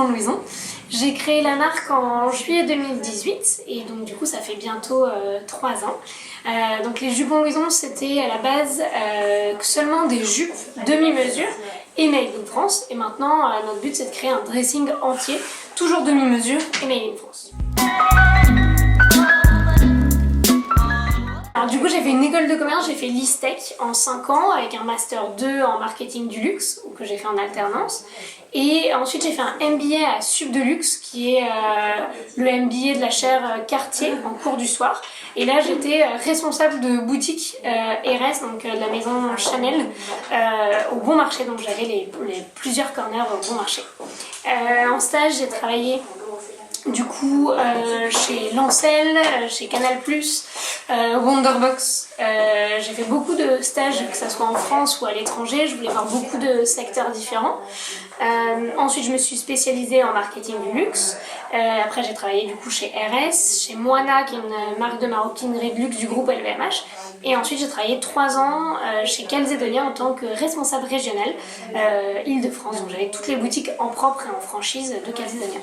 jupons Louison. J'ai créé la marque en juillet 2018 et donc du coup ça fait bientôt 3 ans. Donc les jupons Louison, c'était à la base seulement des jupes demi-mesure et made in France. Et maintenant notre but c'est de créer un dressing entier, toujours demi-mesure et made in France. Alors du coup j'ai fait une école de commerce, j'ai fait l'ISTEC en 5 ans avec un master 2 en marketing du luxe que j'ai fait en alternance. Et ensuite j'ai fait un MBA à Sup de Luxe qui est le MBA de la chaire Cartier en cours du soir. Et là j'étais responsable de boutique RS, donc de la maison Chanel au Bon Marché, donc j'avais les plusieurs corners au Bon Marché. En stage j'ai travaillé du coup chez Lancel, chez Canal+, Wonderbox. J'ai fait beaucoup de stages, que ce soit en France ou à l'étranger. Je voulais voir beaucoup de secteurs différents. Ensuite je me suis spécialisée en marketing du luxe. Après j'ai travaillé du coup chez RS, chez Moana qui est une marque de maroquinerie de luxe du groupe LVMH. Et ensuite j'ai travaillé 3 ans chez Calzedonia en tant que responsable régional Île-de-France. Donc j'avais toutes les boutiques en propre et en franchise de Calzedonia.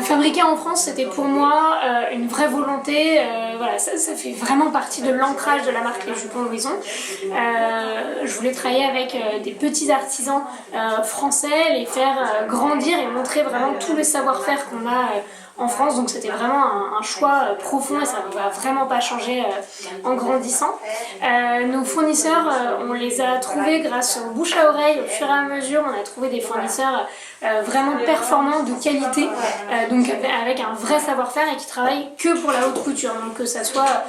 Fabriquer en France, c'était pour moi une vraie volonté. Voilà, ça fait vraiment partie de l'ancrage de la marque Les Jupons Louison. Je voulais travailler avec des petits artisans français, les faire grandir et montrer vraiment tout le savoir-faire qu'on a en France, donc c'était vraiment un choix profond et ça ne va vraiment pas changer en grandissant. Nos fournisseurs, on les a trouvés grâce au bouche à oreille. Au fur et à mesure, on a trouvé des fournisseurs vraiment performants, de qualité, donc avec un vrai savoir-faire et qui travaillent que pour la haute couture. Donc que ça soit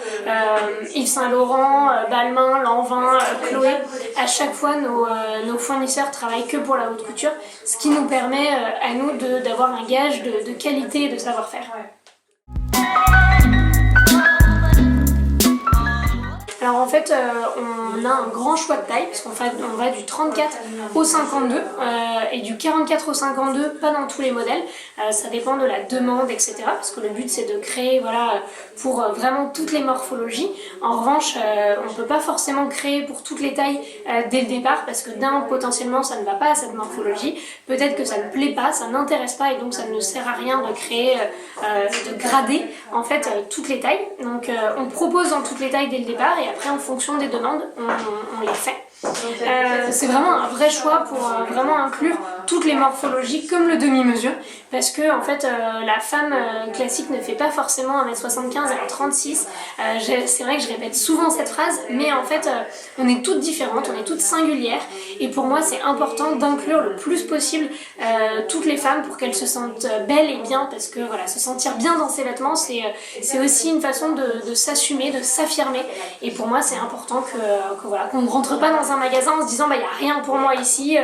Yves Saint Laurent, Balmain, Lanvin, Chloé, à chaque fois nos fournisseurs travaillent que pour la haute couture, ce qui nous permet à nous d'avoir un gage de qualité et de savoir-faire. Alors en fait on a un grand choix de taille parce qu'en fait on va du 34 au 52 et du 44 au 52, pas dans tous les modèles, ça dépend de la demande etc. Parce que le but c'est de créer voilà, pour vraiment toutes les morphologies. En revanche on ne peut pas forcément créer pour toutes les tailles dès le départ parce que potentiellement ça ne va pas à cette morphologie, peut-être que ça ne plaît pas, ça n'intéresse pas et donc ça ne sert à rien de créer, de grader en fait toutes les tailles. Donc on propose dans toutes les tailles dès le départ et après en fonction des demandes on les fait. C'est vraiment un vrai choix pour vraiment inclure toutes les morphologies comme le demi-mesure parce que en fait la femme classique ne fait pas forcément 1m75 à 36. C'est vrai que je répète souvent cette phrase mais en fait on est toutes différentes, on est toutes singulières et pour moi c'est important d'inclure le plus possible toutes les femmes pour qu'elles se sentent belles et bien parce que voilà, se sentir bien dans ses vêtements c'est aussi une façon de s'assumer, de s'affirmer et pour moi c'est important voilà, qu'on ne rentre pas dans un magasin en se disant bah y a rien pour moi ici,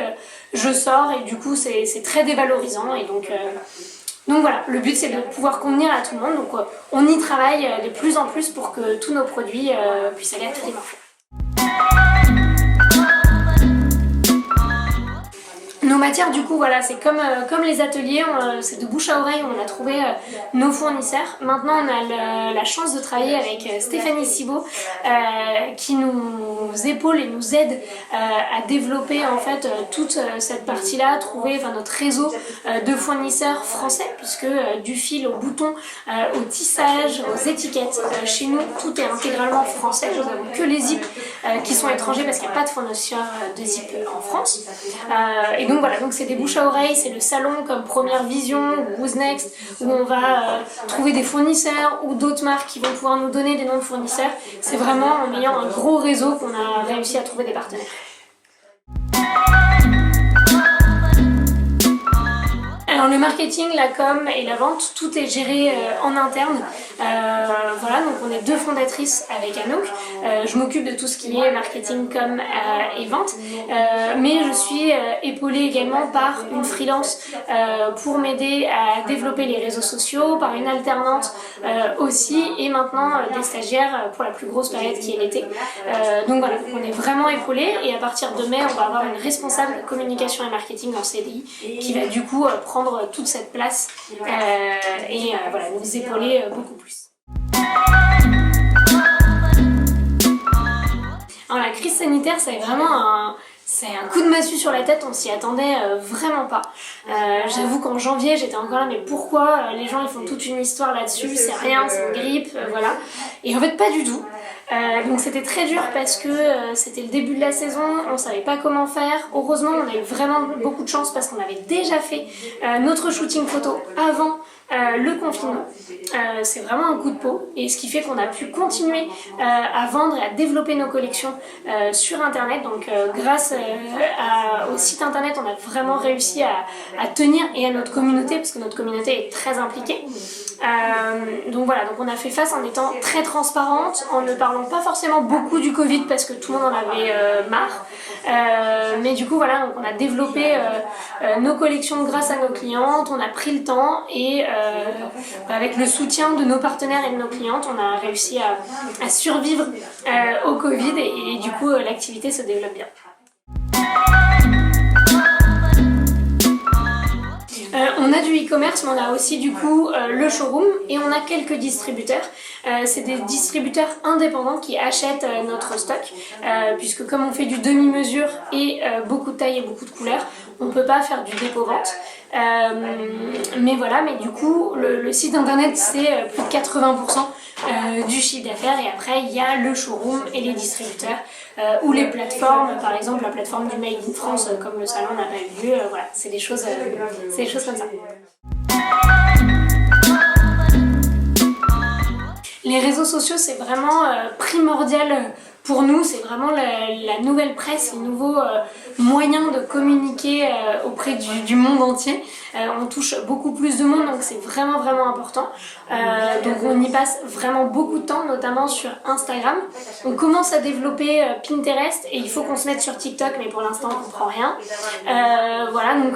je sors et du coup c'est très dévalorisant et donc voilà, le but c'est de pouvoir convenir à tout le monde, donc on y travaille de plus en plus pour que tous nos produits puissent aller à toutes les morphos. Nos matières du coup voilà c'est comme les ateliers, c'est de bouche à oreille, on a trouvé nos fournisseurs. Maintenant on a la chance de travailler avec Stéphanie Cibo qui nous épaule et nous aide à développer en fait toute cette partie là, trouver notre réseau de fournisseurs français puisque du fil au bouton, au tissage, aux étiquettes, chez nous tout est intégralement français. Nous avons que les zips qui sont étrangers parce qu'il n'y a pas de fournisseur de zip en France et donc voilà, donc c'est des bouches à oreille, c'est le salon comme Première Vision ou Who's Next où on va trouver des fournisseurs ou d'autres marques qui vont pouvoir nous donner des noms de fournisseurs. C'est vraiment en ayant un gros réseau qu'on a réussi à trouver des partenaires. Alors le marketing, la com et la vente, tout est géré en interne. Voilà, donc on est 2 fondatrices avec Anouk. Je m'occupe de tout ce qui est marketing, com et vente. Mais je suis épaulée également par une freelance pour m'aider à développer les réseaux sociaux, par une alternante aussi et maintenant des stagiaires pour la plus grosse période qui est l'été. Donc voilà, on est vraiment épaulés et à partir de mai, on va avoir une responsable communication et marketing en CDI qui va du coup prendre toute cette place et voilà, nous épauler beaucoup plus. Alors la crise sanitaire, c'est vraiment c'est un coup de massue sur la tête, on s'y attendait vraiment pas. J'avoue qu'en janvier j'étais encore là, mais pourquoi les gens ils font toute une histoire là-dessus, c'est rien, c'est une grippe, voilà. Et en fait pas du tout. Donc c'était très dur parce que c'était le début de la saison, on savait pas comment faire. Heureusement on a eu vraiment beaucoup de chance parce qu'on avait déjà fait notre shooting photo avant le confinement. C'est vraiment un coup de peau et ce qui fait qu'on a pu continuer à vendre et à développer nos collections sur internet. Donc grâce au site internet on a vraiment réussi à tenir et à notre communauté parce que notre communauté est très impliquée. Donc voilà, donc on a fait face en étant très transparente, en ne parlant pas forcément beaucoup du Covid parce que tout le monde en avait marre. Mais du coup voilà, donc on a développé nos collections grâce à nos clientes, on a pris le temps et avec le soutien de nos partenaires et de nos clientes, on a réussi à survivre au Covid et du coup l'activité se développe bien. On a du e-commerce, mais on a aussi du coup le showroom et on a quelques distributeurs. C'est des distributeurs indépendants qui achètent notre stock, puisque comme on fait du demi-mesure et beaucoup de tailles et beaucoup de couleurs, on ne peut pas faire du dépôt-vente. Mais voilà, mais du coup le site internet c'est plus de 80% du chiffre d'affaires et après il y a le showroom et les distributeurs ou les plateformes, par exemple la plateforme du Made in France comme le salon n'a pas eu lieu, voilà, c'est des choses comme ça. Les réseaux sociaux c'est vraiment primordial pour nous, c'est vraiment la nouvelle presse, le nouveau moyen de communiquer auprès du monde entier. On touche beaucoup plus de monde, donc c'est vraiment important. Donc on y passe vraiment beaucoup de temps, notamment sur Instagram. On commence à développer Pinterest et il faut qu'on se mette sur TikTok, mais pour l'instant on comprend rien. Voilà, donc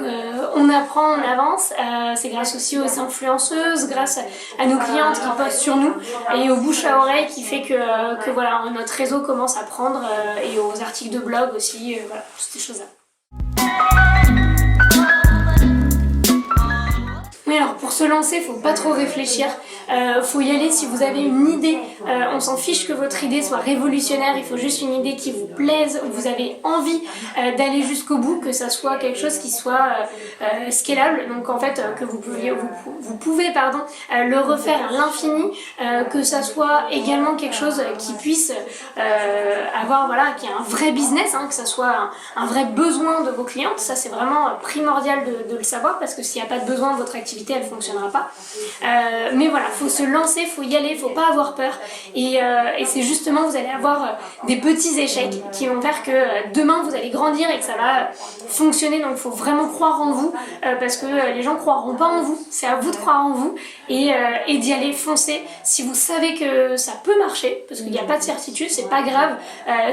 on apprend, on avance. C'est grâce aussi aux influenceuses, grâce à nos clientes qui postent sur nous et au bouche à oreille qui fait que voilà, notre réseau commence à prendre et aux articles de blog aussi, voilà, toutes ces choses-là. Oui, alors pour se lancer, faut pas trop réfléchir, faut y aller si vous avez une idée, on s'en fiche que votre idée soit révolutionnaire, il faut juste une idée qui vous plaise, où vous avez envie d'aller jusqu'au bout, que ça soit quelque chose qui soit scalable, donc en fait que vous pouvez le refaire à l'infini, que ça soit également quelque chose qui puisse avoir, voilà, qui ait un vrai business, hein, que ça soit un vrai besoin de vos clientes, ça c'est vraiment primordial de le savoir parce que s'il n'y a pas de besoin, votre activité elle fonctionnera pas. Mais voilà, faut se lancer, faut y aller, faut pas avoir peur et c'est justement, vous allez avoir des petits échecs qui vont faire que demain vous allez grandir et que ça va fonctionner, donc faut vraiment croire en vous parce que les gens croiront pas en vous, c'est à vous de croire en vous et d'y aller, foncer. Si vous savez que ça peut marcher, parce qu'il n'y a pas de certitude, c'est pas grave,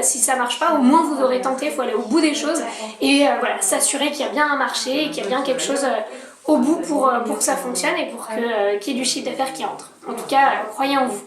si ça marche pas, au moins vous aurez tenté, faut aller au bout des choses et voilà, s'assurer qu'il y a bien un marché et qu'il y a bien quelque chose au bout pour que ça fonctionne et pour qu'il y ait du chiffre d'affaires qui entre. En tout cas, croyez en vous.